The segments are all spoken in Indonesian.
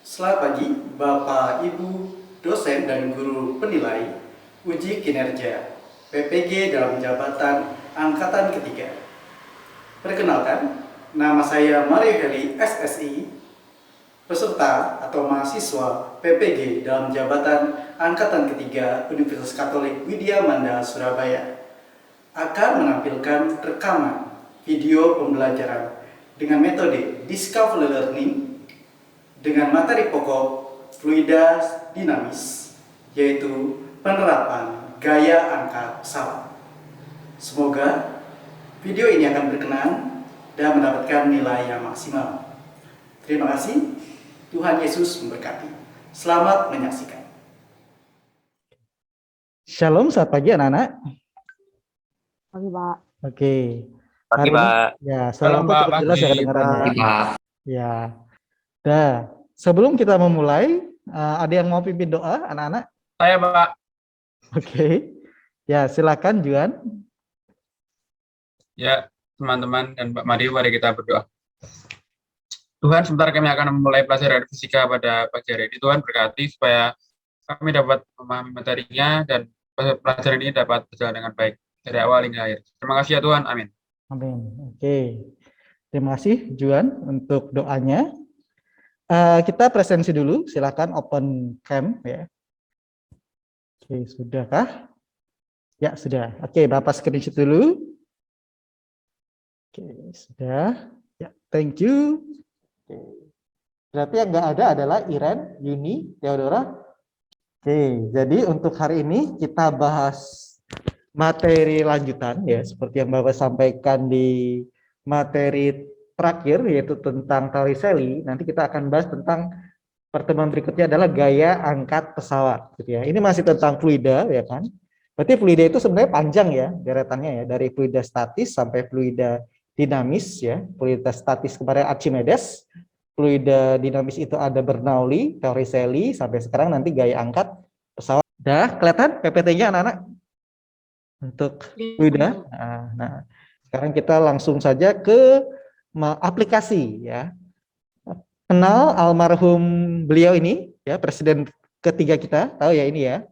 Selamat pagi, Bapak, Ibu, dosen dan guru penilai uji kinerja PPG dalam jabatan angkatan ketiga. Perkenalkan, nama saya Mario Heli SSI, peserta atau mahasiswa PPG dalam jabatan angkatan ketiga Universitas Katolik Widya Manda Surabaya akan menampilkan rekaman video pembelajaran dengan metode Discovery Learning dengan materi pokok fluida dinamis, yaitu penerapan gaya angkat pesawat. Semoga video ini akan berkenan dan mendapatkan nilai yang maksimal. Terima kasih, Tuhan Yesus memberkati. Selamat menyaksikan. Shalom, selamat pagi anak-anak. Pagi, Pak. Oke. Pagi, Hari ini, Pak. ya, suara aku cukup jelas ya kedengarannya. Pagi, Pak. Ya. Dah. Sebelum kita memulai, ada yang mau pimpin doa, anak-anak? Saya, Pak. Oke. Ya, silakan Juan. Ya, teman-teman dan Pak Mario, mari kita berdoa. Tuhan, sebentar kami akan memulai pelajaran fisika pada pagi hari ini. Tuhan berkati supaya kami dapat memahami materinya dan pelajaran ini dapat berjalan dengan baik dari awal hingga akhir. Terima kasih ya Tuhan. Amin. Amin. Oke. Terima kasih Juan untuk doanya. Kita presensi dulu. Silakan open cam ya. Oke, sudahkah? Ya, sudah. Oke, Bapak screenshot dulu. Oke, sudah. Ya, thank you. Oke. Berarti yang nggak ada adalah Iren, Yuni, Theodora. Oke, jadi untuk hari ini kita bahas materi lanjutan ya, seperti yang Bapak sampaikan di materi terakhir yaitu tentang teori Sally. Nanti kita akan bahas tentang pertemuan berikutnya adalah gaya angkat pesawat gitu ya. Ini masih tentang fluida ya kan. Berarti fluida itu sebenarnya panjang ya deretannya ya, dari fluida statis sampai fluida dinamis ya. Fluida statis kemarin Archimedes, fluida dinamis itu ada Bernoulli, teori Sally, sampai sekarang nanti gaya angkat pesawat. Dah kelihatan PPT-nya anak-anak untuk fluida. Nah, sekarang kita langsung saja ke aplikasi ya. Kenal almarhum beliau ini ya, presiden ketiga kita, tahu ya ini ya?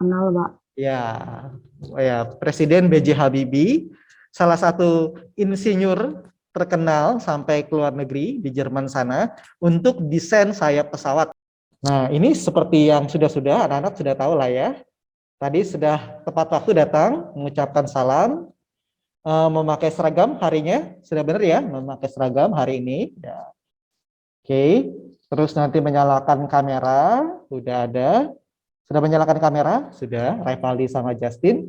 Kenal, Pak. Ya, Presiden B.J. Habibie, salah satu insinyur terkenal sampai ke luar negeri di Jerman sana untuk desain sayap pesawat. Nah, ini seperti yang sudah anak-anak sudah tahu lah ya. Tadi sudah tepat waktu datang mengucapkan salam, memakai seragam harinya, sudah benar ya, memakai seragam hari ini. Ya. Oke, terus nanti menyalakan kamera, sudah ada. Sudah menyalakan kamera, sudah, Rivaldi sama Justin.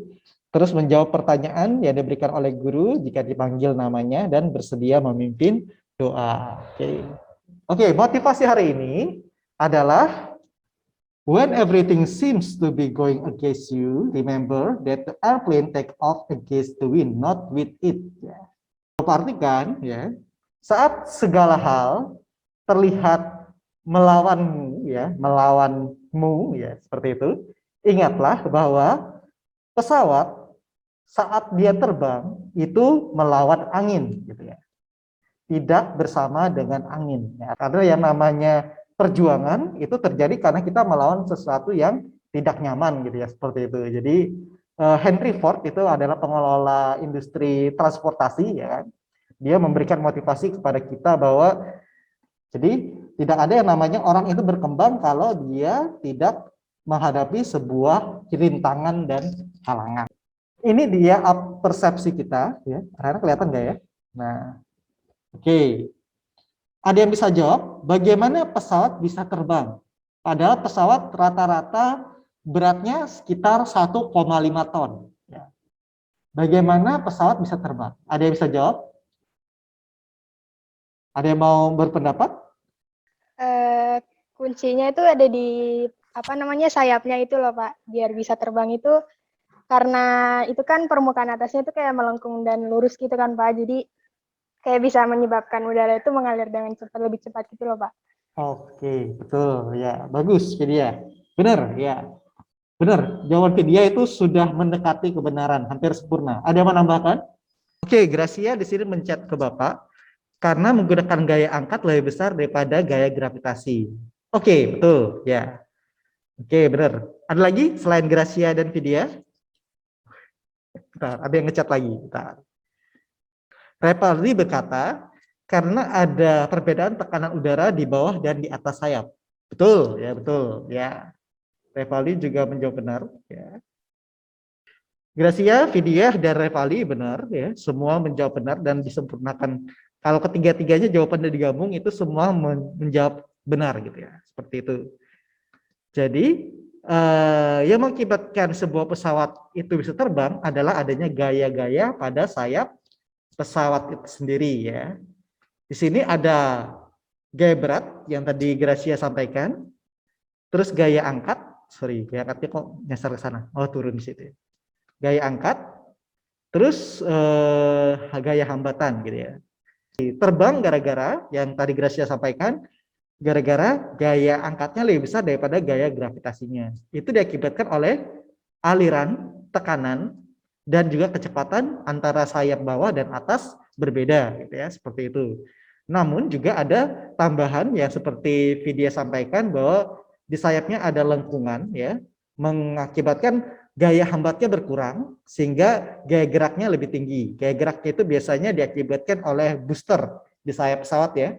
Terus menjawab pertanyaan yang diberikan oleh guru jika dipanggil namanya dan bersedia memimpin doa. Oke, motivasi hari ini adalah when everything seems to be going against you, remember that the airplane take off against the wind, not with it. Ya. Artikan ya, saat segala hal terlihat melawanmu ya, seperti itu. Ingatlah bahwa pesawat saat dia terbang itu melawan angin gitu ya. Tidak bersama dengan angin ya. Karena yang namanya perjuangan itu terjadi karena kita melawan sesuatu yang tidak nyaman gitu ya, seperti itu. Jadi Henry Ford itu adalah pengelola industri transportasi ya kan. Dia memberikan motivasi kepada kita bahwa jadi tidak ada yang namanya orang itu berkembang kalau dia tidak menghadapi sebuah rintangan dan halangan. Ini dia persepsi kita ya. Karena kelihatan nggak ya? Nah, oke. Ada yang bisa jawab, bagaimana pesawat bisa terbang? Padahal pesawat rata-rata beratnya sekitar 1,5 ton. Ya. Bagaimana pesawat bisa terbang? Ada yang bisa jawab? Ada yang mau berpendapat? Kuncinya itu ada di sayapnya itu loh Pak, biar bisa terbang itu karena itu kan permukaan atasnya itu kayak melengkung dan lurus gitu kan Pak, jadi kayak bisa menyebabkan udara itu mengalir dengan lebih cepat gitu loh Pak. Oke, betul ya, bagus Vidya, benar ya, benar. Jawaban Vidya itu sudah mendekati kebenaran, hampir sempurna. Ada yang menambahkan? Oke, Gracia di sini mencet ke Bapak karena menggunakan gaya angkat lebih besar daripada gaya gravitasi. Oke, betul. Ya. Oke, benar. Ada lagi selain Gracia dan Vidya? Bentar, ada yang ngecat lagi. Bentar. Revaldi berkata, karena ada perbedaan tekanan udara di bawah dan di atas sayap. Betul, ya betul. Ya, Revaldi juga menjawab benar. Ya. Gracia, Vidya, dan Revaldi benar. Ya, semua menjawab benar dan disempurnakan. Kalau ketiga-tiganya jawabannya digabung itu semua menjawab benar gitu ya. Seperti itu. Jadi yang mengakibatkan sebuah pesawat itu bisa terbang adalah adanya gaya-gaya pada sayap pesawat itu sendiri ya. Di sini ada gaya berat yang tadi Gracia sampaikan, terus gaya angkat, gaya angkatnya kok nyasar ke sana. Oh, turun di situ. Gaya angkat, terus gaya hambatan gitu ya. Terbang gara-gara yang tadi Gracia sampaikan, gara-gara gaya angkatnya lebih besar daripada gaya gravitasinya. Itu diakibatkan oleh aliran, tekanan, dan juga kecepatan antara sayap bawah dan atas berbeda, gitu ya, seperti itu. Namun juga ada tambahan yang seperti Vidya sampaikan bahwa di sayapnya ada lengkungan, ya, mengakibatkan gaya hambatnya berkurang sehingga gaya geraknya lebih tinggi. Gaya geraknya itu biasanya diakibatkan oleh booster di sayap pesawat ya,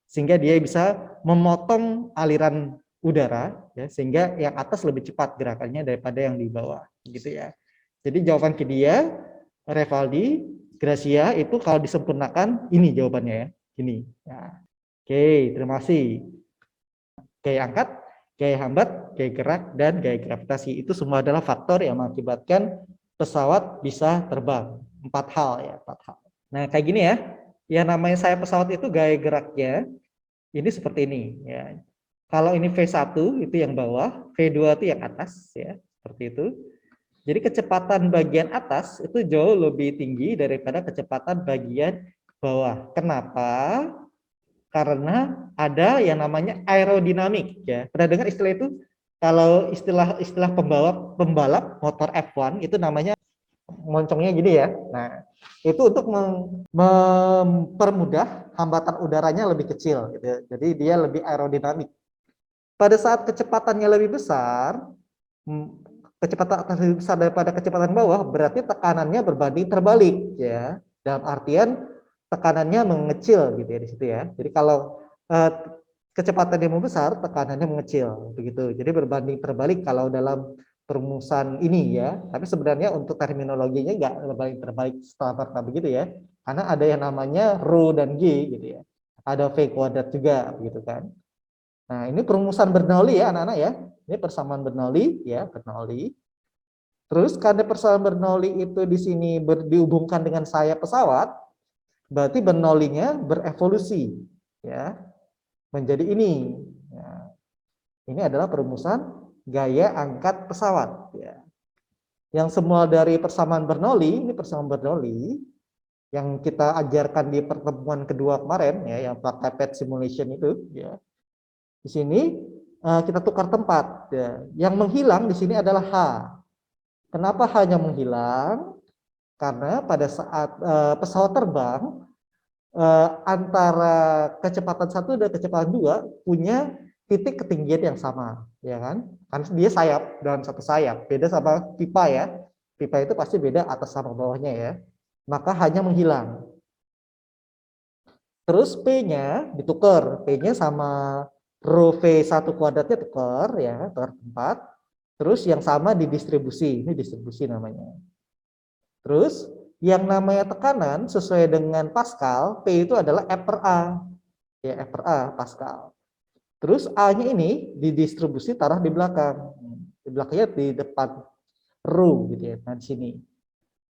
sehingga dia bisa memotong aliran udara ya, sehingga yang atas lebih cepat gerakannya daripada yang di bawah gitu ya. Jadi jawaban Vidya, Revaldi, Gracia itu kalau disempurnakan ini jawabannya ya, ini. Ya. Oke, terima kasih. Gaya angkat, gaya hambat, gaya gerak, dan gaya gravitasi itu semua adalah faktor yang mengakibatkan pesawat bisa terbang. 4 hal ya, 4 hal. Nah, kayak gini ya. Yang namanya sayap pesawat itu gaya geraknya ini seperti ini ya. Kalau ini V1 itu yang bawah, V2 itu yang atas ya, seperti itu. Jadi kecepatan bagian atas itu jauh lebih tinggi daripada kecepatan bagian bawah. Kenapa? Karena ada yang namanya aerodinamik ya. Pernah dengar istilah itu? Kalau istilah pembalap motor F1 itu namanya moncongnya gini ya. Nah, itu untuk mempermudah hambatan udaranya lebih kecil gitu ya. Jadi dia lebih aerodinamik. Pada saat kecepatannya lebih besar, kecepatan atas lebih besar daripada kecepatan bawah, berarti tekanannya berbanding terbalik ya. Dalam artian tekanannya mengecil gitu ya di situ ya. Jadi kalau kecepatannya membesar, tekanannya mengecil begitu. Jadi berbanding terbalik kalau dalam perumusan ini ya. Tapi sebenarnya untuk terminologinya nggak berbanding terbalik standar begitu ya. Karena ada yang namanya rho dan G gitu ya. Ada V kuadrat juga begitu kan. Nah, ini perumusan Bernoulli ya anak-anak ya. Ini persamaan Bernoulli ya, Bernoulli. Terus karena persamaan Bernoulli itu di sini dihubungkan dengan sayap pesawat, berarti Bernoulli-nya berevolusi ya menjadi ini. Ya. Ini adalah perumusan gaya angkat pesawat ya. Yang semua dari persamaan Bernoulli, ini persamaan Bernoulli yang kita ajarkan di pertemuan kedua kemarin ya, yang pakai PET simulation itu ya. Di sini kita tukar tempat ya. Yang menghilang di sini adalah H. Kenapa hanya menghilang? Karena pada saat pesawat terbang antara kecepatan 1 dan kecepatan 2 punya titik ketinggian yang sama, ya kan? Karena dia sayap dalam satu sayap, beda sama pipa ya. Pipa itu pasti beda atas sama bawahnya ya. Maka hanya menghilang. Terus P-nya ditukar, P-nya sama rho V1 kuadratnya tukar ya, tukar tempat. Terus yang sama didistribusi, ini distribusi namanya. Terus yang namanya tekanan sesuai dengan Pascal, P itu adalah F per A. Ya, F per A, Pascal. Terus A-nya ini didistribusi taruh di belakang. Di belakangnya di depan rho gitu ya, nah di sini.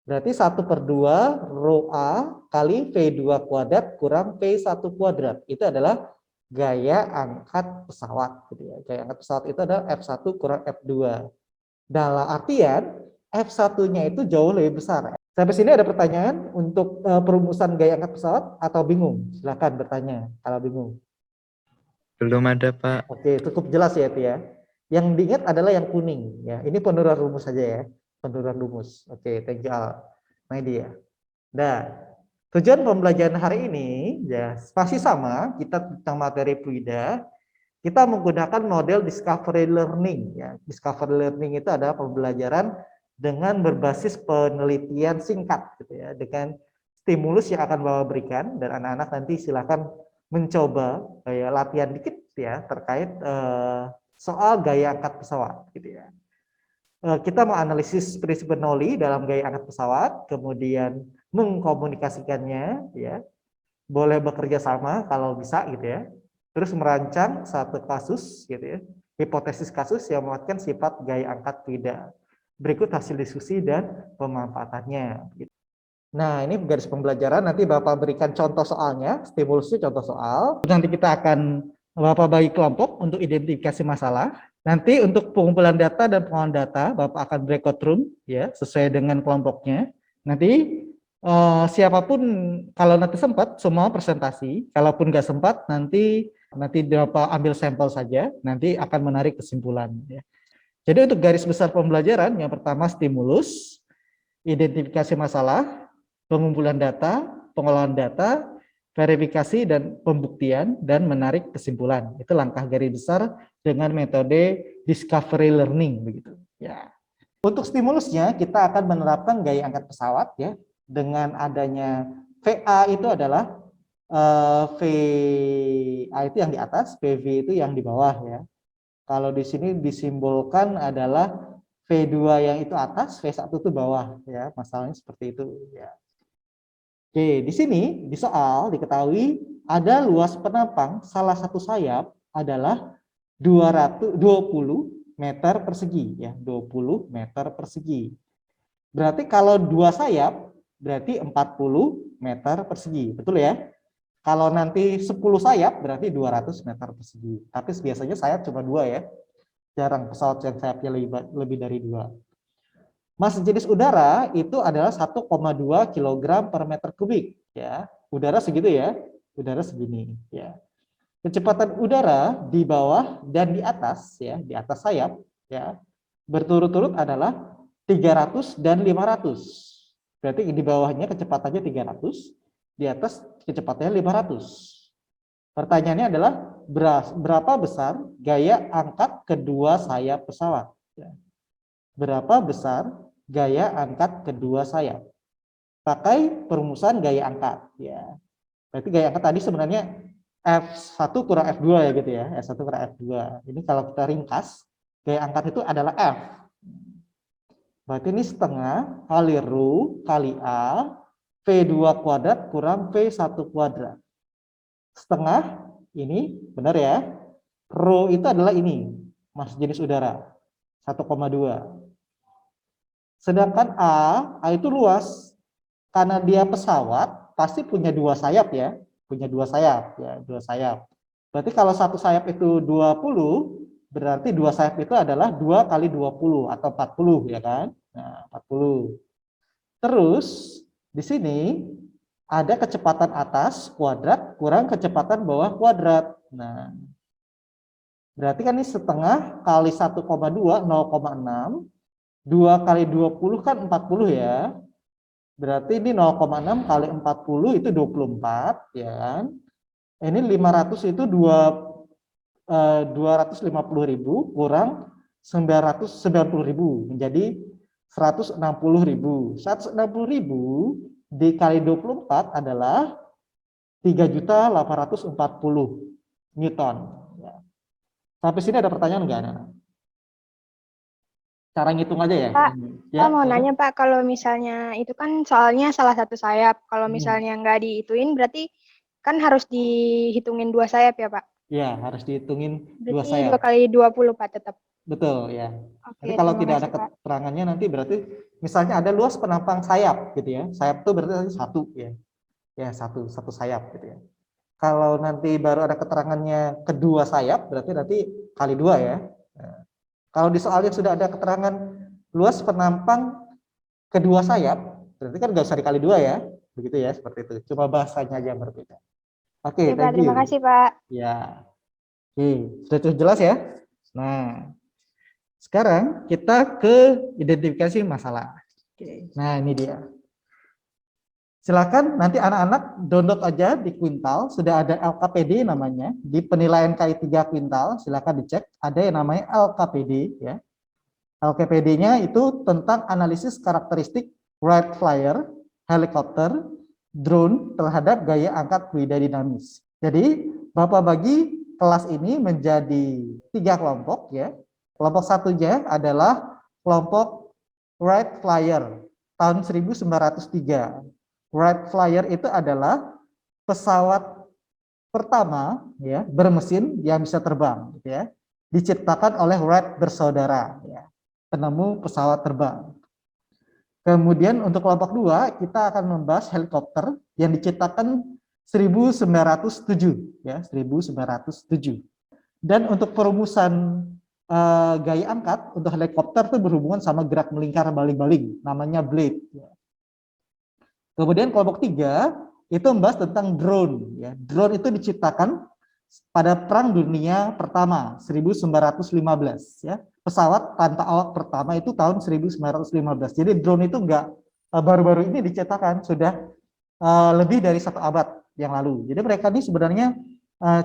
Berarti 1/2 rho A kali V2 kuadrat kurang V1 kuadrat. Itu adalah gaya angkat pesawat. Gitu ya. Gaya angkat pesawat itu adalah F1 kurang F2. Dalam artian F1-nya itu jauh lebih besar. Sampai sini ada pertanyaan untuk perumusan gaya angkat pesawat atau bingung? Silakan bertanya kalau bingung. Belum ada, Pak. Oke, cukup jelas ya itu ya. Yang diingat adalah yang kuning ya. Ini penurunan rumus saja ya. Penurunan rumus. Oke, thank you all. Nah, dia. Nah, tujuan pembelajaran hari ini ya masih sama, kita tentang materi fluida. kita menggunakan model discovery learning. Ya. Discovery learning itu adalah pembelajaran dengan berbasis penelitian singkat, gitu ya, dengan stimulus yang akan Bapak berikan, dan anak-anak nanti silakan mencoba kayak latihan dikit ya terkait soal gaya angkat pesawat, gitu ya. Kita mau analisis prinsip Bernoulli dalam gaya angkat pesawat, kemudian mengkomunikasikannya, ya, boleh bekerja sama kalau bisa, gitu ya. Terus merancang satu kasus, gitu ya, hipotesis kasus yang menguatkan sifat gaya angkat tidak. Berikut hasil diskusi dan pemanfaatannya. Nah, ini garis pembelajaran. Nanti Bapak berikan contoh soalnya, stimulusnya contoh soal. Nanti kita akan Bapak bagi kelompok untuk identifikasi masalah. Nanti untuk pengumpulan data dan pengolahan data, Bapak akan breakout room, ya, sesuai dengan kelompoknya. Nanti siapapun, kalau nanti sempat, semua presentasi. Kalaupun nggak sempat, nanti Bapak ambil sampel saja. Nanti akan menarik kesimpulan. Ya. Jadi untuk garis besar pembelajaran, yang pertama stimulus, identifikasi masalah, pengumpulan data, pengolahan data, verifikasi dan pembuktian, dan menarik kesimpulan. Itu langkah garis besar dengan metode discovery learning, begitu. Ya. Untuk stimulusnya kita akan menerapkan gaya angkat pesawat, ya, dengan adanya VA itu adalah VA itu yang di atas, PV itu yang di bawah, ya. Kalau di sini disimbolkan adalah V2 yang itu atas, V1 itu bawah, ya. Masalahnya seperti itu, ya. Oke, di sini di soal diketahui ada luas penampang salah satu sayap adalah 220 meter persegi, ya, 20 meter persegi. Berarti kalau dua sayap berarti 40 meter persegi, betul ya? Kalau nanti 10 sayap berarti 200 meter persegi. Tapi biasanya sayap cuma 2 ya. Jarang pesawat yang sayapnya lebih dari 2. Massa jenis udara itu adalah 1,2 kg per meter kubik, ya. Udara segitu ya. Udara segini, ya. Kecepatan udara di bawah dan di atas, ya, di atas sayap, ya, berturut-turut adalah 300 dan 500. Berarti di bawahnya kecepatannya 300, di atas kecepatannya 500. Pertanyaannya adalah berapa besar gaya angkat kedua sayap pesawat? Berapa besar gaya angkat kedua sayap? Pakai perumusan gaya angkat. Ya. Berarti gaya angkat tadi sebenarnya F1 kurang F2 ya gitu ya. F1 kurang F2. Ini kalau kita ringkas, gaya angkat itu adalah F. Berarti ini setengah kali Rho kali A, V2 kuadrat kurang V1 kuadrat. Setengah, ini benar ya. Rho itu adalah ini, massa jenis udara, 1,2. Sedangkan A itu luas. Karena dia pesawat, pasti punya dua sayap ya. Punya dua sayap, ya, dua sayap. Berarti kalau satu sayap itu 20, berarti dua sayap itu adalah 2 kali 20 atau 40 ya kan? Nah, 40. Terus di sini ada kecepatan atas kuadrat kurang kecepatan bawah kuadrat. Nah, berarti kan ini setengah kali 1,2 0,6, 2 kali 20 kan 40 ya. Berarti ini 0,6 kali 40 itu 24 ya kan. Ini 500 itu 250.000 kurang 990.000 menjadi 160.000. 160.000 dikali 24 adalah 3.840 Newton. Ya. Sampai sini ada pertanyaan nggak, anak? Cara ngitung aja ya. Pak, Ya, saya mau nanya Pak, kalau misalnya itu kan soalnya salah satu sayap, kalau misalnya nggak dihituin berarti kan harus dihitungin dua sayap ya Pak? ya harus dihitungin dua Berarti 2 sayap. kali 20 Pak tetap. Betul ya. Oke, Jadi kalau terima tidak ada kasih, Pak. keterangannya nanti berarti misalnya ada luas penampang sayap gitu ya. Sayap itu berarti satu ya. Ya, satu sayap gitu ya. Kalau nanti baru ada keterangannya kedua sayap berarti nanti kali 2 ya. Nah, kalau di soalnya sudah ada keterangan luas penampang kedua sayap, berarti kan nggak usah dikali 2 ya. Begitu ya, seperti itu. Cuma bahasanya aja yang berbeda. Oke, Oke, Pak, thank terima you. kasih, Pak. Ya. Oke, sudah cukup jelas ya? Nah, sekarang kita ke identifikasi masalah. Oke, nah ini dia. Silakan nanti anak-anak download aja di Quintal, sudah ada LKPD namanya, di penilaian KI 3 Quintal, silakan dicek, ada yang namanya LKPD ya. LKPD-nya itu tentang analisis karakteristik wright flyer, helikopter, drone terhadap gaya angkat fluida dinamis. Jadi Bapak bagi kelas ini menjadi 3 kelompok ya. Kelompok satunya adalah kelompok wright flyer tahun 1903. Wright flyer itu adalah pesawat pertama ya bermesin yang bisa terbang gitu ya. Diciptakan oleh Wright bersaudara ya, penemu pesawat terbang. Kemudian untuk kelompok 2 kita akan membahas helikopter yang diciptakan 1907 ya, 1907. Dan untuk perumusan gaya angkat untuk helikopter itu berhubungan sama gerak melingkar baling-baling, namanya blade ya. Kemudian kelompok 3 itu membahas tentang drone ya. Drone itu diciptakan pada Perang Dunia Pertama 1915 ya. Pesawat tanpa awak pertama itu tahun 1915. Jadi drone itu enggak baru-baru ini diciptakan, sudah lebih dari 1 abad yang lalu. Jadi mereka ini sebenarnya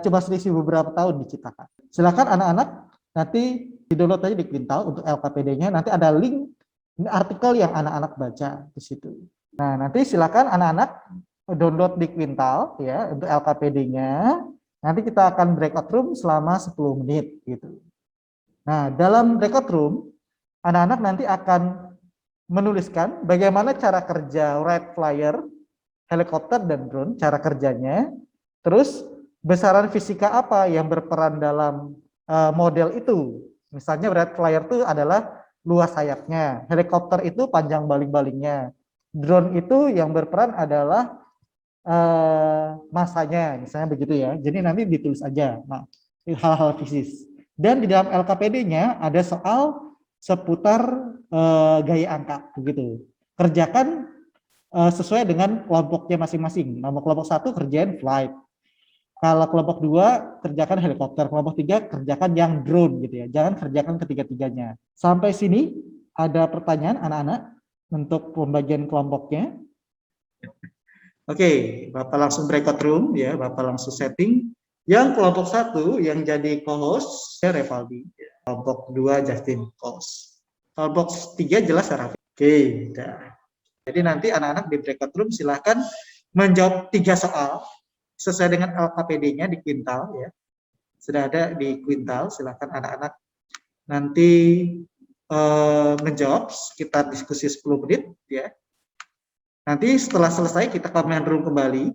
cuma selisih beberapa tahun diciptakan. Silakan anak-anak nanti di-download aja di Quintal untuk LKPD-nya. Nanti ada link artikel yang anak-anak baca di situ. Nah, nanti silakan anak-anak download di Quintal ya untuk LKPD-nya. Nanti kita akan breakout room selama 10 menit gitu. Nah, dalam breakout room anak-anak nanti akan menuliskan bagaimana cara kerja wright flyer, helikopter dan drone, cara kerjanya. Terus besaran fisika apa yang berperan dalam model itu. Misalnya wright flyer itu adalah luas sayapnya, helikopter itu panjang baling-balingnya. Drone itu yang berperan adalah masanya, misalnya begitu ya. Jadi nanti ditulis aja hal-hal fisis. Dan di dalam LKPD-nya ada soal seputar gaya angkat, begitu. Kerjakan sesuai dengan kelompoknya masing-masing. Nomor kelompok 1 kerjain flight. Kalau kelompok 2 kerjakan helikopter, kelompok 3 kerjakan yang drone gitu ya. Jangan kerjakan ketiga-tiganya. Sampai sini ada pertanyaan anak-anak untuk pembagian kelompoknya. Oke, Bapak langsung breakout room ya, Bapak langsung setting. Yang kelompok 1 yang jadi co-host ya Revaldi, kelompok 2 Justin co-host. Kelompok 3 jelas Raffi. Oke, udah. Jadi nanti anak-anak di breakout room silahkan menjawab 3 soal sesuai dengan LKPD-nya di Quintal ya. Sudah ada di Quintal, silahkan anak-anak nanti menjawab sekitar diskusi 10 menit ya. Nanti setelah selesai kita command room kembali.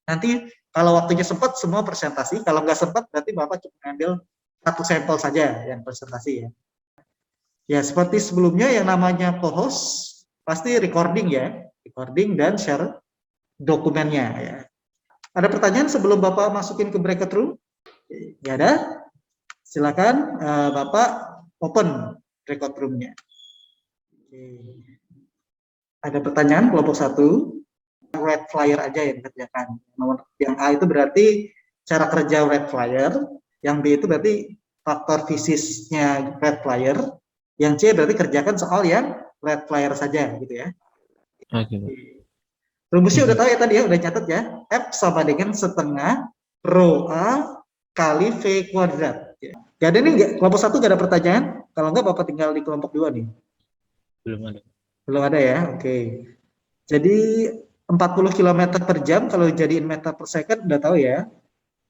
Nanti kalau waktunya sempat semua presentasi, kalau nggak sempat berarti Bapak cukup ambil 1 sampel saja yang presentasi ya. Ya seperti sebelumnya yang namanya co-host pasti recording ya, recording dan share dokumennya ya. Ada pertanyaan sebelum Bapak masukin ke breakout room? Ya ada. Silakan Bapak open breakout room-nya. Ada pertanyaan kelompok 1, wright flyer aja yang kerjakan. Yang A itu berarti cara kerja wright flyer, yang B itu berarti faktor fisisnya wright flyer, yang C berarti kerjakan soal yang wright flyer saja gitu ya. Oke. Rumusnya udah tahu ya tadi ya, udah catat ya. F sama dengan setengah rho A kali V kuadrat. Gak ada nih, kelompok 1 gak ada pertanyaan? Kalau enggak Bapak tinggal di kelompok 2 nih. Belum ada. Belum ada ya, oke. Jadi 40 km per jam kalau jadiin meter per second udah tahu ya.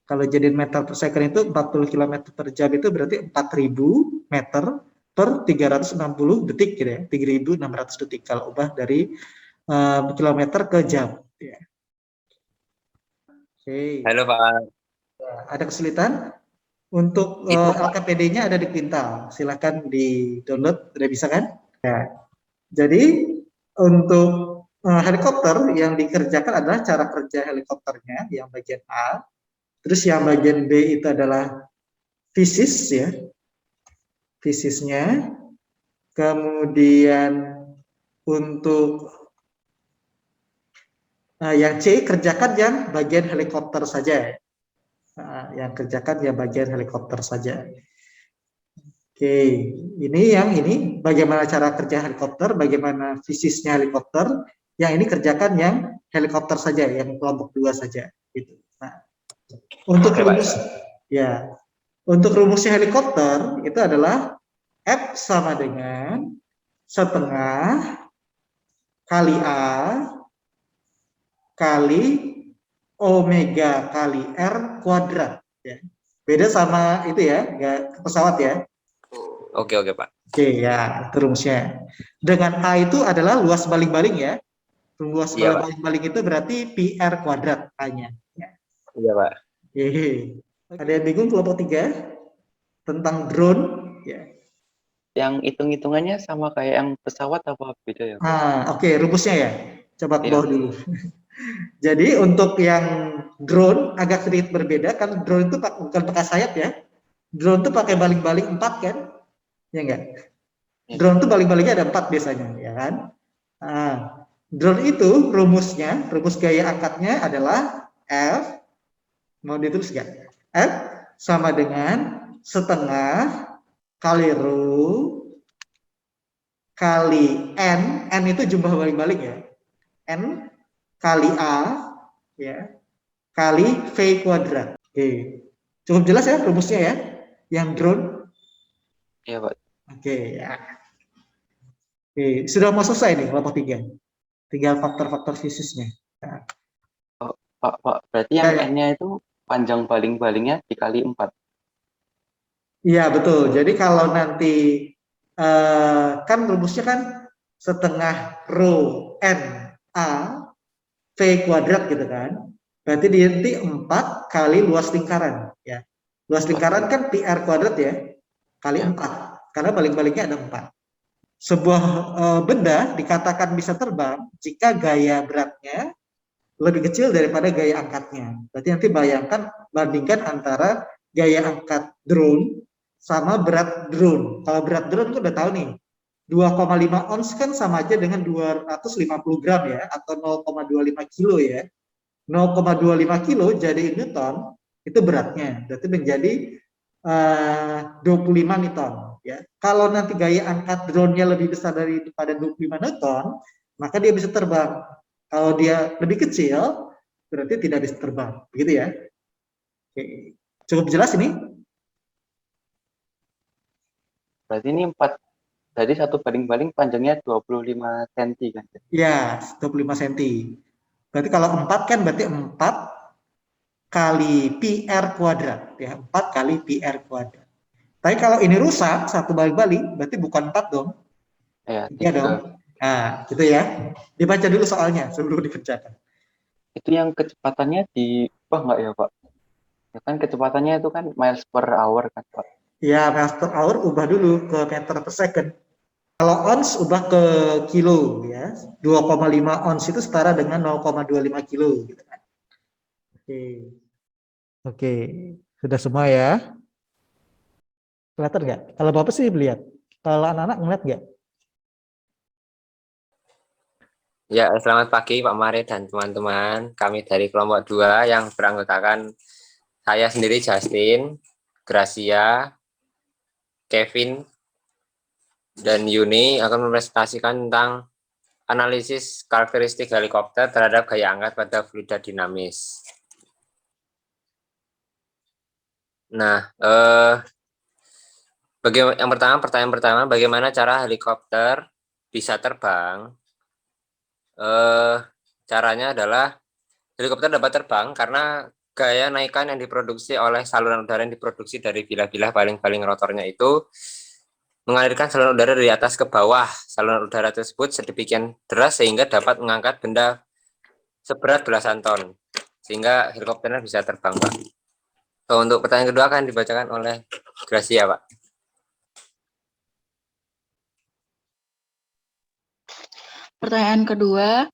Kalau jadiin meter per second itu 40 km per jam itu berarti 4000 meter per 360 detik gitu ya. 3600 detik kalau ubah dari kilometer ke jam. Ya. Oke. Halo Pak. Ada kesulitan? Untuk LKPD-nya ada di Quintal. Silakan di-download, udah bisa kan? Ya. Jadi untuk helikopter yang dikerjakan adalah cara kerja helikopternya yang bagian A. Terus yang bagian B itu adalah fisis ya. Fisisnya. Kemudian untuk yang C kerjakan yang bagian helikopter saja. Yang kerjakan yang bagian helikopter saja. Oke, ini bagaimana cara kerja helikopter, bagaimana fisisnya helikopter, Yang ini kerjakan yang helikopter saja, yang kelompok 2 saja. Gitu. Nah, untuk Oke, Pak. rumus, ya, untuk rumusnya helikopter itu adalah F sama dengan setengah kali A kali omega kali R kuadrat. Ya. Beda sama itu ya, pesawat ya. Oke, Pak. Oke ya, itu rumusnya. Dengan A itu adalah luas baling-baling ya. Luas Iya, Pak. baling-baling itu berarti PR kuadrat A-nya. Ya. Iya, Pak. Hehe. Ada yang bingung kelompok 3 tentang drone? Ya. Yang hitung-hitungannya sama kayak yang pesawat apa beda ya, Pak? Oke, rumusnya ya. Coba ke Iya. bawah dulu. Jadi untuk yang drone agak sedikit berbeda kan drone itu bukan pakai sayap ya. Drone itu pakai baling-baling 4 kan? Ya enggak? Ya. Drone itu baling-balingnya ada 4 biasanya, ya kan? Nah, drone itu rumusnya, rumus gaya angkatnya adalah F, mau ditulis enggak? F sama dengan setengah kali rho kali N itu jumlah baling-baling ya. N kali A ya kali V kuadrat. Oke. Cukup jelas ya rumusnya ya yang drone. Iya, Pak. Oke ya. Oke, sudah mau selesai nih kelompok 3. Tinggal faktor-faktor fisiknya. Nah, Pak, berarti yang ya. N-nya itu panjang baling-balingnya dikali 4. Iya betul. Jadi kalau nanti kan rumusnya kan setengah rho N A V kuadrat gitu kan. Berarti nanti 4 kali luas lingkaran ya. Luas lingkaran kan PR kuadrat ya. Kali Ya. 4. Karena baling-balingnya ada 4. Sebuah benda dikatakan bisa terbang jika gaya beratnya lebih kecil daripada gaya angkatnya. Berarti nanti bandingkan antara gaya angkat drone sama berat drone. Kalau berat drone kan udah tahu nih, 2,5 ons kan sama aja dengan 250 gram ya, atau 0,25 kilo ya. 0,25 kilo jadi newton, itu beratnya. Berarti menjadi 25 newton. Ya. Kalau nanti gaya angkat drone-nya lebih besar daripada 25 newton, maka dia bisa terbang. Kalau dia lebih kecil, berarti tidak bisa terbang. Begitu ya. Oke. Cukup jelas ini? Berarti ini 4. Jadi satu baling-baling panjangnya 25 cm kan? Ya, 25 cm. Berarti kalau 4 kan berarti 4 kali PR kuadrat. Ya, 4 kali PR kuadrat. Tapi kalau ini rusak, satu baling-baling, berarti bukan 4 dong. Ya, 3 dong. 3. Nah, gitu ya. Dibaca dulu soalnya sebelum dikerjakan. Itu yang kecepatannya diubah nggak ya, Pak? Ya kan kecepatannya itu kan miles per hour kan, Pak? Ya, miles per hour ubah dulu ke meter per second. Kalau ons ubah ke kilo ya. 2,5 ons itu setara dengan 0,25 kilo gitu kan. Oke. Oke, sudah semua ya. Kelihatan nggak? Kalau Bapak sih melihat. Kalau anak-anak ngeliat nggak? Ya, selamat pagi Pak Mari dan teman-teman. Kami dari kelompok 2 yang beranggotakan saya sendiri Justin, Gracia, Kevin, dan Yuni akan mempresentasikan tentang analisis karakteristik helikopter terhadap gaya angkat pada fluida dinamis. Nah, pertanyaan pertama, bagaimana cara helikopter bisa terbang? Caranya adalah helikopter dapat terbang karena gaya naikan yang diproduksi oleh saluran udara yang diproduksi dari bilah-bilah baling-baling rotornya itu mengalirkan saluran udara dari atas ke bawah saluran udara tersebut sedemikian deras sehingga dapat mengangkat benda seberat belasan ton sehingga helikopternya bisa terbang, Pak. So, untuk pertanyaan kedua akan dibacakan oleh Gracia, Pak. Pertanyaan kedua,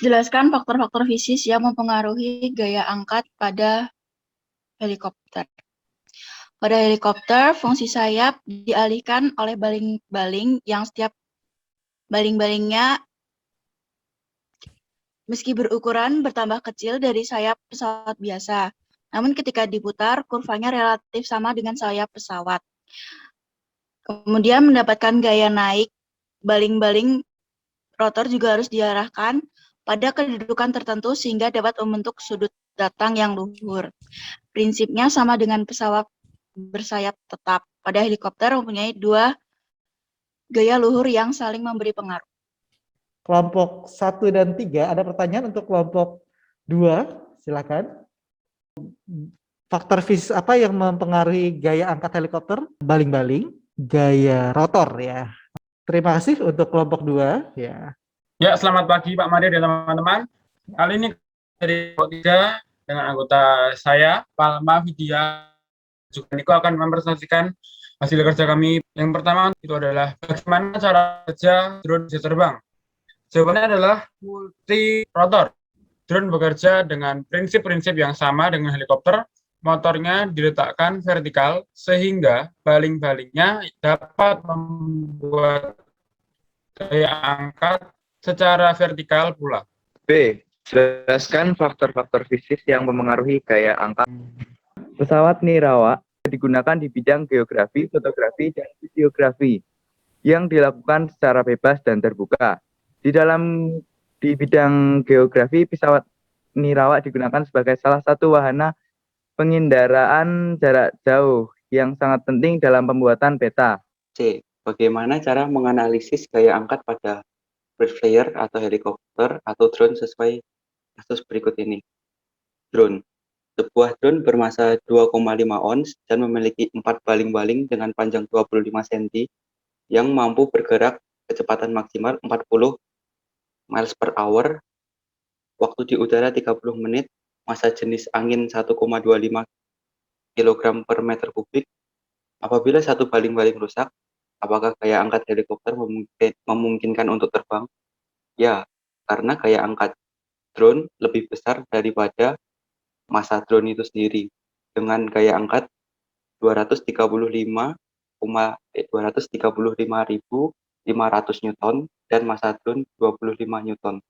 jelaskan faktor-faktor fisik yang mempengaruhi gaya angkat pada helikopter. Pada helikopter, fungsi sayap dialihkan oleh baling-baling yang setiap baling-balingnya meski berukuran bertambah kecil dari sayap pesawat biasa. Namun ketika diputar, kurvanya relatif sama dengan sayap pesawat. Kemudian mendapatkan gaya naik baling-baling rotor juga harus diarahkan pada kedudukan tertentu sehingga dapat membentuk sudut datang yang luhur. Prinsipnya sama dengan pesawat bersayap tetap. Pada helikopter mempunyai dua gaya luhur yang saling memberi pengaruh. Kelompok 1 dan 3, ada pertanyaan untuk kelompok 2, silakan. Faktor fisik apa yang mempengaruhi gaya angkat helikopter? Baling-baling, gaya rotor ya. Terima kasih untuk kelompok 2 ya. Ya, selamat pagi Pak Maria dan teman-teman. Kali ini dari kelompok 3 dengan anggota saya, Palma Vidya, juga Niko akan mempresentasikan hasil kerja kami. Yang pertama itu adalah bagaimana cara kerja drone bisa terbang. Jawabannya adalah multi rotor. Drone bekerja dengan prinsip-prinsip yang sama dengan helikopter. Motornya diletakkan vertikal sehingga baling-balingnya dapat membuat gaya angkat secara vertikal pula. B. Jelaskan faktor-faktor fisik yang memengaruhi gaya angkat. Pesawat nirawak digunakan di bidang geografi, fotografi, dan videografi yang dilakukan secara bebas dan terbuka. Di bidang geografi, pesawat nirawak digunakan sebagai salah satu wahana pengendaraan jarak jauh yang sangat penting dalam pembuatan peta. C. Bagaimana cara menganalisis gaya angkat pada bird flyer atau helikopter atau drone sesuai kasus berikut ini. Drone. Sebuah drone bermassa 2,5 ons dan memiliki 4 baling-baling dengan panjang 25 cm yang mampu bergerak kecepatan maksimal 40 miles per hour, waktu di udara 30 menit, massa jenis angin 1,25 kg per meter kubik. Apabila satu baling-baling rusak, apakah gaya angkat helikopter memungkinkan untuk terbang? Ya, karena gaya angkat drone lebih besar daripada massa drone itu sendiri, dengan gaya angkat 235.500 Newton dan massa drone 25 Newton.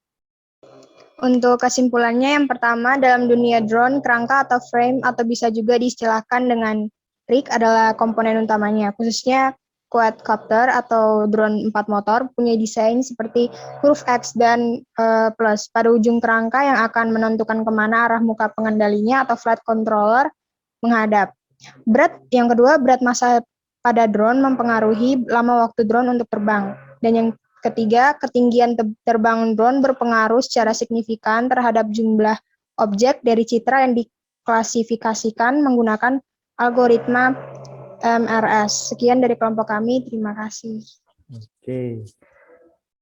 Untuk kesimpulannya, yang pertama, dalam dunia drone, kerangka atau frame atau bisa juga diistilahkan dengan rig adalah komponen utamanya. Khususnya quadcopter atau drone 4 motor punya desain seperti huruf X dan plus pada ujung kerangka yang akan menentukan kemana arah muka pengendalinya atau flight controller menghadap. Yang kedua, berat massa pada drone mempengaruhi lama waktu drone untuk terbang. Dan yang ketiga, ketinggian terbang drone berpengaruh secara signifikan terhadap jumlah objek dari citra yang diklasifikasikan menggunakan algoritma MRS. Sekian dari kelompok kami, terima kasih. Oke.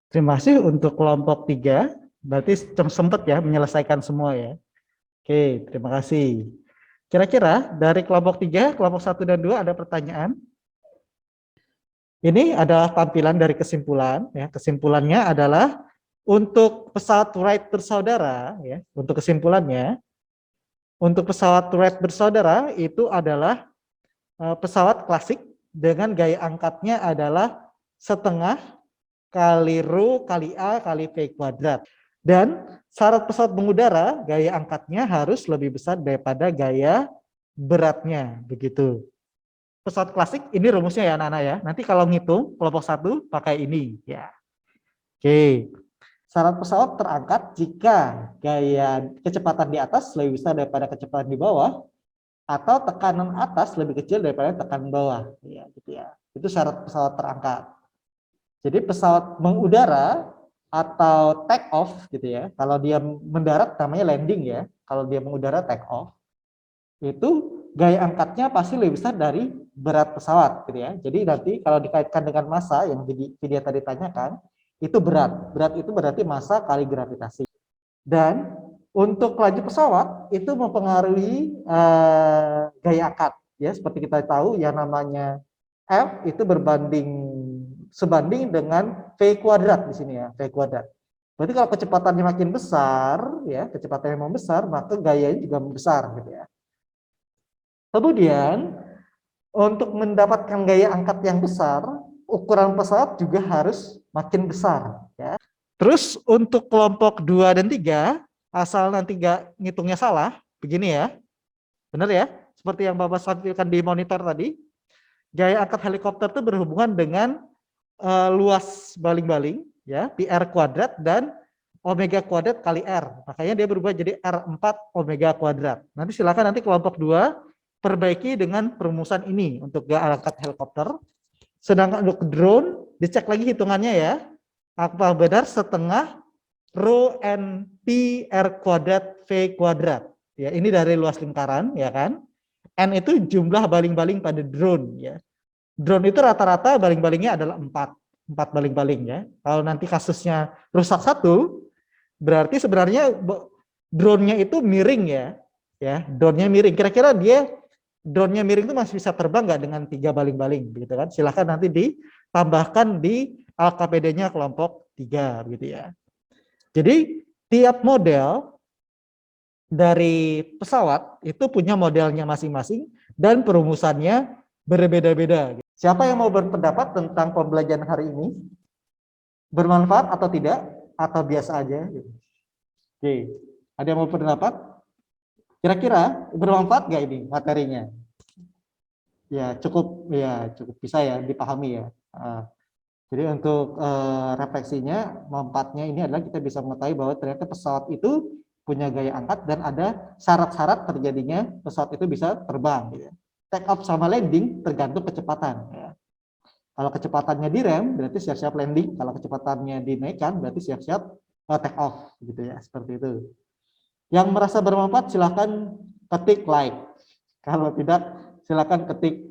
Terima kasih untuk kelompok 3. Berarti sempat ya menyelesaikan semua ya. Oke, terima kasih. Kira-kira dari kelompok 3, kelompok 1 dan 2 ada pertanyaan? Ini adalah tampilan dari kesimpulan ya. Kesimpulannya adalah untuk pesawat Wright bersaudara ya. Untuk kesimpulannya, untuk pesawat Wright bersaudara itu adalah pesawat klasik dengan gaya angkatnya adalah setengah kali rho kali A kali V kuadrat. Dan syarat pesawat mengudara gaya angkatnya harus lebih besar daripada gaya beratnya, begitu. Pesawat klasik ini rumusnya ya anak-anak ya. Nanti kalau ngitung kelompok 1 pakai ini ya. Oke. Syarat pesawat terangkat jika gaya kecepatan di atas lebih besar daripada kecepatan di bawah atau tekanan atas lebih kecil daripada tekanan bawah ya gitu ya. Itu syarat pesawat terangkat. Jadi pesawat mengudara atau take off gitu ya. Kalau dia mendarat namanya landing ya. Kalau dia mengudara take off itu gaya angkatnya pasti lebih besar dari berat pesawat gitu ya. Jadi nanti kalau dikaitkan dengan massa yang Vidya tadi tanyakan, itu berat. Berat itu berarti massa kali gravitasi. Dan untuk laju pesawat itu mempengaruhi gaya angkat ya. Seperti kita tahu yang namanya F itu sebanding dengan V kuadrat di sini ya, V kuadrat. Berarti kalau kecepatannya makin besar ya, kecepatannya memang besar, maka gayanya juga besar gitu ya. Kemudian untuk mendapatkan gaya angkat yang besar, ukuran pesawat juga harus makin besar ya. Terus untuk kelompok 2 dan 3, asal nanti nggak ngitungnya salah, begini ya. Benar ya? Seperti yang Bapak sampaikan di monitor tadi, gaya angkat helikopter itu berhubungan dengan luas baling-baling ya, pi R kuadrat dan omega kuadrat kali R. Makanya dia berubah jadi R4 omega kuadrat. Nanti silakan nanti kelompok 2 perbaiki dengan perumusan ini untuk angkat helikopter. Sedangkan untuk drone dicek lagi hitungannya ya. Apa benar setengah rho n pi R kuadrat V kuadrat. Ya, ini dari luas lingkaran ya kan. N itu jumlah baling-baling pada drone ya. Drone itu rata-rata baling-balingnya adalah 4 baling-baling ya. Kalau nanti kasusnya rusak satu, berarti sebenarnya drone-nya itu miring ya. Drone-nya miring. Kira-kira dia drone-nya miring itu masih bisa terbang nggak dengan 3 baling-baling, begitu kan? Silahkan nanti ditambahkan di LKPD-nya kelompok 3, gitu ya. Jadi tiap model dari pesawat itu punya modelnya masing-masing dan perumusannya berbeda-beda. Siapa yang mau berpendapat tentang pembelajaran hari ini? Bermanfaat atau tidak? Atau biasa aja? Oke, ada yang mau berpendapat? Kira-kira bermanfaat nggak ini materinya? Ya cukup bisa ya dipahami ya. Jadi untuk refleksinya, manfaatnya ini adalah kita bisa mengetahui bahwa ternyata pesawat itu punya gaya angkat dan ada syarat-syarat terjadinya pesawat itu bisa terbang. Gitu. Take off sama landing tergantung kecepatan. Ya. Kalau kecepatannya direm berarti siap-siap landing. Kalau kecepatannya dinaikkan berarti siap-siap take off. Gitu ya, seperti itu. Yang merasa bermanfaat silahkan ketik like. Kalau tidak silahkan ketik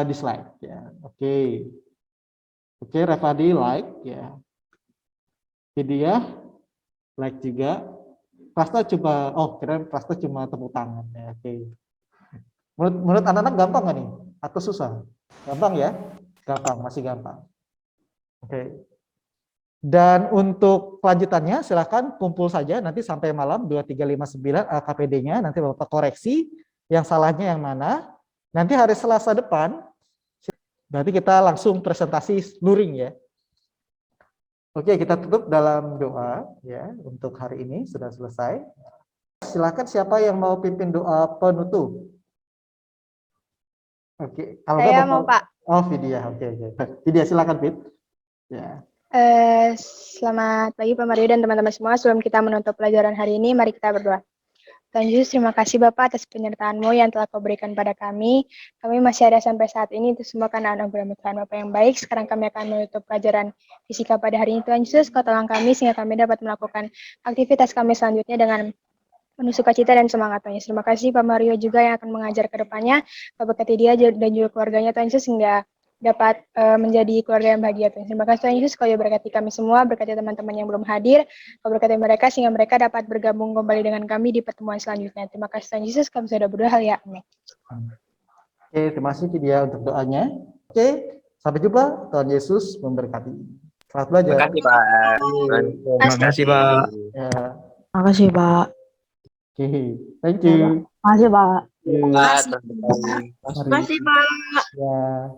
dislike. Ya, oke. Oke, Revadi like ya. Vidya like juga. Prasta coba, kira Prasta cuma tepuk tangan ya. Oke. Menurut anak-anak gampang nggak nih? Atau susah? Gampang ya? Gampang, masih gampang. Oke. Dan untuk kelanjutannya silahkan kumpul saja nanti sampai malam 2359 LKPD-nya, nanti Bapak koreksi yang salahnya yang mana. Nanti hari Selasa depan berarti kita langsung presentasi luring ya. Oke, kita tutup dalam doa ya. Untuk hari ini sudah selesai. Silakan siapa yang mau pimpin doa penutup. Oke, kalau Saya mau, Pak. Oh, Vidya. Oke. Vidya silakan, Vid. Ya. Selamat pagi Pak Mario dan teman-teman semua. Sebelum kita menutup pelajaran hari ini, mari kita berdoa. Tuhan Yesus, terima kasih Bapak atas penyertaan-Mu yang telah Kau berikan pada kami. Kami masih ada sampai saat ini, itu semua karena anugerah Tuhan Bapak yang baik. Sekarang kami akan menutup pelajaran fisika pada hari ini. Tuhan Yesus, Kau tolong kami sehingga kami dapat melakukan aktivitas kami selanjutnya dengan penuh sukacita dan semangat Tuhan Yesus. Terima kasih Pak Mario juga yang akan mengajar ke depannya. Kau berkati dia dan juga keluarganya Tuhan Yesus sehingga dapat menjadi keluarga yang bahagia Tuhan. Terima kasih Tuhan Yesus, Kau ya berkati kami semua, berkati teman-teman yang belum hadir, Kau berkati mereka sehingga mereka dapat bergabung kembali dengan kami di pertemuan selanjutnya. Terima kasih Tuhan Yesus, kami sudah berdoa hal ya. Amin. Oke, terima kasih Vidya untuk doanya. Oke, sampai jumpa. Tuhan Yesus memberkati. Selamat belajar. Terima kasih Pak. Terima kasih, Pak. Ya. Makasih, Pak. Oke, thank you. Makasih, Pak. Terima Makasih, Pak. Ya.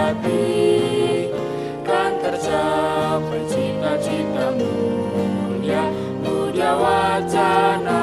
hati, kan tercapai cita-cita mulia, mulia wacana